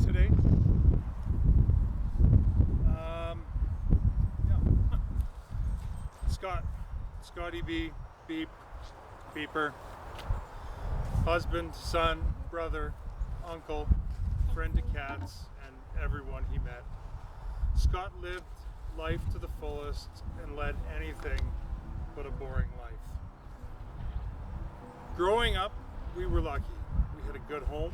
today. Yeah. Scotty B, Beep, Beeper, husband, son, brother, uncle, friend to cats, and everyone he met. Scott lived life to the fullest and led anything but a boring life. Growing up, we were lucky. We had a good home,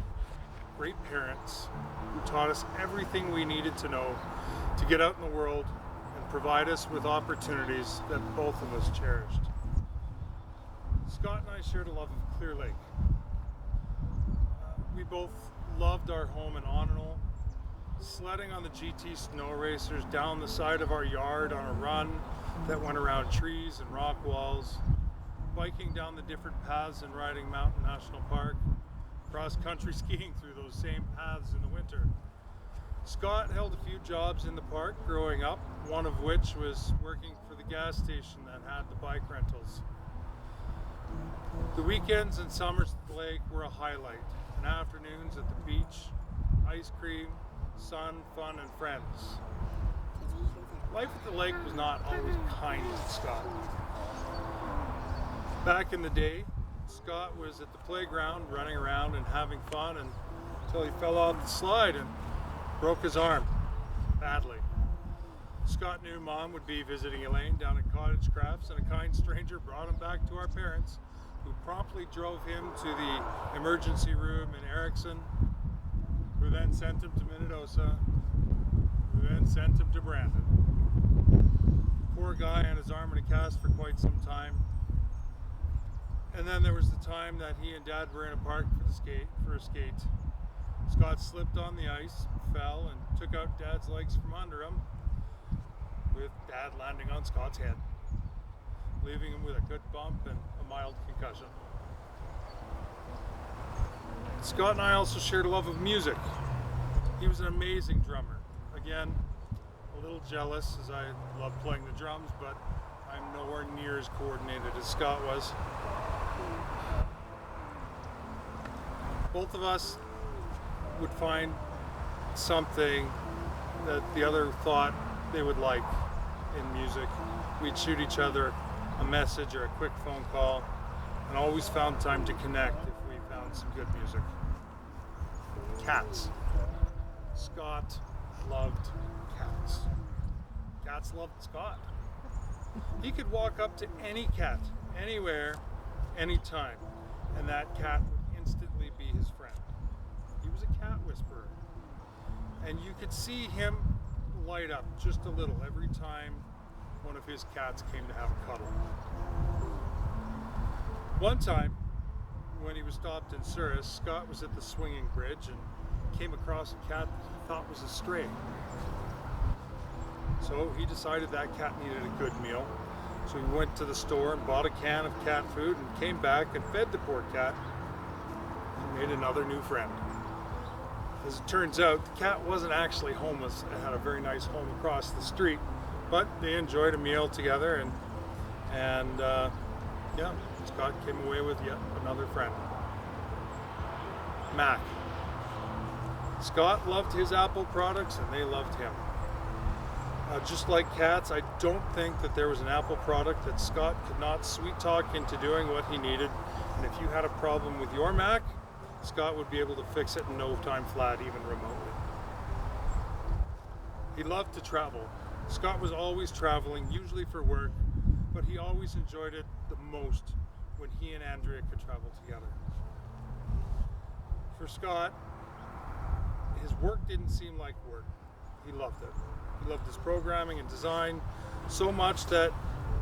great parents who taught us everything we needed to know to get out in the world and provide us with opportunities that both of us cherished. Scott and I shared a love of Clear Lake. We both loved our home in Onanal, sledding on the GT snow racers down the side of our yard on a run that went around trees and rock walls, biking down the different paths in Riding Mountain National Park, cross-country skiing through those same paths in the winter. Scott held a few jobs in the park growing up, one of which was working for the gas station that had the bike rentals. The weekends and summers at the lake were a highlight, and afternoons at the beach, ice cream, sun, fun, and friends. Life at the lake was not always kind to Scott. Back in the day, Scott was at the playground running around and having fun until he fell off the slide and broke his arm badly. Scott knew Mom would be visiting Elaine down at Cottage Crafts, and a kind stranger brought him back to our parents, who promptly drove him to the emergency room in Erickson, who then sent him to Minnedosa, who then sent him to Brandon. Poor guy on his arm in a cast for quite some time. And then there was the time that he and Dad were in a park for a skate. Scott slipped on the ice, fell, and took out Dad's legs from under him, with Dad landing on Scott's head, leaving him with a good bump and a mild concussion. Scott and I also shared a love of music. He was an amazing drummer. Again, a little jealous as I love playing the drums, but I'm nowhere near as coordinated as Scott was. Both of us would find something that the other thought they would like in music. We'd shoot each other a message or a quick phone call, and always found time to connect if we found some good music. Cats. Scott loved cats. Cats loved Scott. He could walk up to any cat, anywhere, anytime, and that cat would instantly be his friend. He was a cat whisperer, and you could see him light up just a little every time one of his cats came to have a cuddle. One time, when he was stopped in Souris, Scott was at the swinging bridge and came across a cat that he thought was a stray. So he decided that cat needed a good meal. So he went to the store and bought a can of cat food and came back and fed the poor cat and made another new friend. As it turns out, the cat wasn't actually homeless and had a very nice home across the street, but they enjoyed a meal together, and Scott came away with yet another friend. Mac. Scott loved his Apple products and they loved him. Just like cats, I don't think that there was an Apple product that Scott could not sweet talk into doing what he needed, and if you had a problem with your Mac, Scott would be able to fix it in no time flat, even remotely. He loved to travel. Scott was always traveling, usually for work, but he always enjoyed it the most when he and Andrea could travel together. For Scott, his work didn't seem like work. He loved it. He loved his programming and design so much that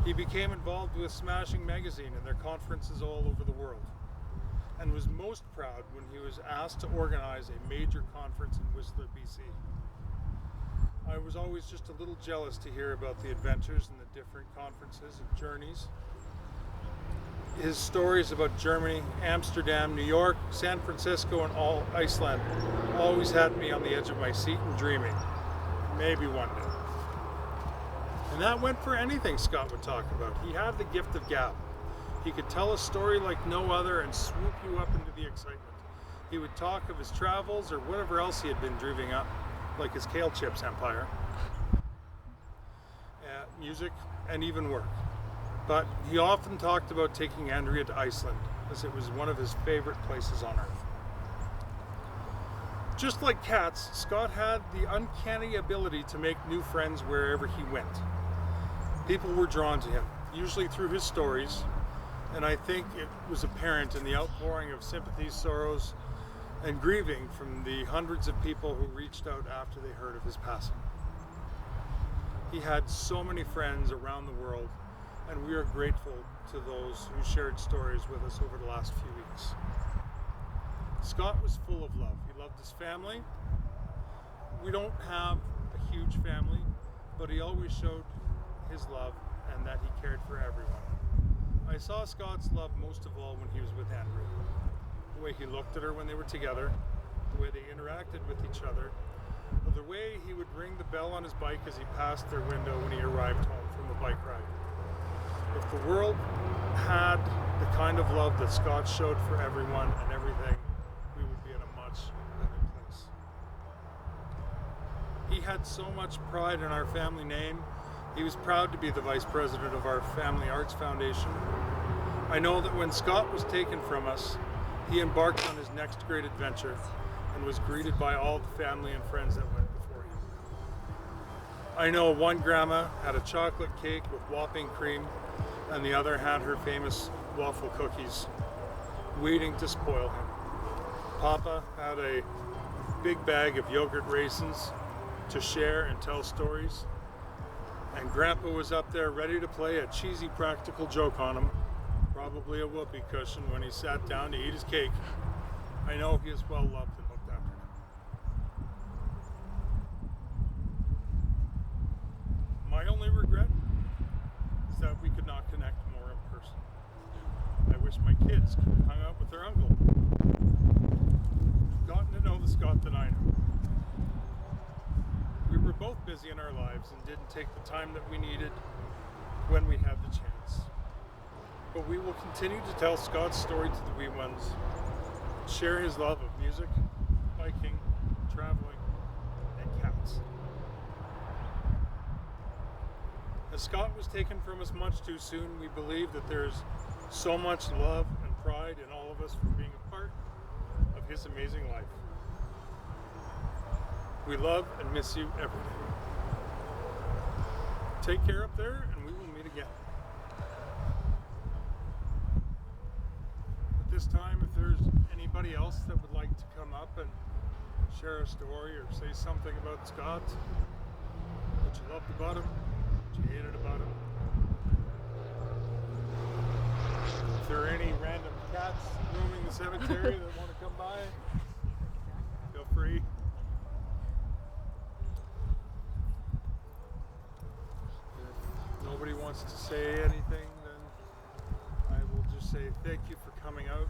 he became involved with Smashing Magazine and their conferences all over the world, and was most proud when he was asked to organize a major conference in Whistler, BC. I was always just a little jealous to hear about the adventures and the different conferences and journeys. His stories about Germany, Amsterdam, New York, San Francisco, and all Iceland always had me on the edge of my seat and dreaming. Maybe one day. And that went for anything Scott would talk about. He had the gift of gab. He could tell a story like no other and swoop you up into the excitement. He would talk of his travels or whatever else he had been dreaming up, like his kale chips empire, music, and even work. But he often talked about taking Andrea to Iceland, as it was one of his favorite places on earth. Just like cats, Scott had the uncanny ability to make new friends wherever he went. People were drawn to him, usually through his stories, and I think it was apparent in the outpouring of sympathy, sorrows, and grieving from the hundreds of people who reached out after they heard of his passing. He had so many friends around the world, and we are grateful to those who shared stories with us over the last few weeks. Scott was full of love. He loved his family. We don't have a huge family, but he always showed his love and that he cared for everyone. I saw Scott's love most of all when he was with Andrea. The way he looked at her when they were together, the way they interacted with each other, the way he would ring the bell on his bike as he passed their window when he arrived home from a bike ride. If the world had the kind of love that Scott showed for everyone and everything, we would be in a much better place. He had so much pride in our family name. He was proud to be the vice president of our Family Arts Foundation. I know that when Scott was taken from us, he embarked on his next great adventure and was greeted by all the family and friends that went before him. I know one grandma had a chocolate cake with whopping cream, and the other had her famous waffle cookies, waiting to spoil him. Papa had a big bag of yogurt raisins to share and tell stories, and Grandpa was up there ready to play a cheesy practical joke on him, probably a whoopee cushion when he sat down to eat his cake. I know he is well loved and looked after him. My only regret is that we could not connect more in person. I wish my kids could have hung out with their uncle, gotten to know the Scott that I know. We were both busy in our lives and didn't take the time that we needed when we had the chance. But we will continue to tell Scott's story to the wee ones, share his love of music, biking, traveling, and cats. As Scott was taken from us much too soon, we believe that there's so much love and pride in all of us for being a part of his amazing life. We love and miss you every day. Take care up there, and we will meet again. At this time, if there's anybody else that would like to come up and share a story or say something about Scott, what you loved about him, what you hated about him. If there are any random cats roaming the cemetery that want to come by, feel free. If nobody wants to say anything, then I will just say thank you for coming out.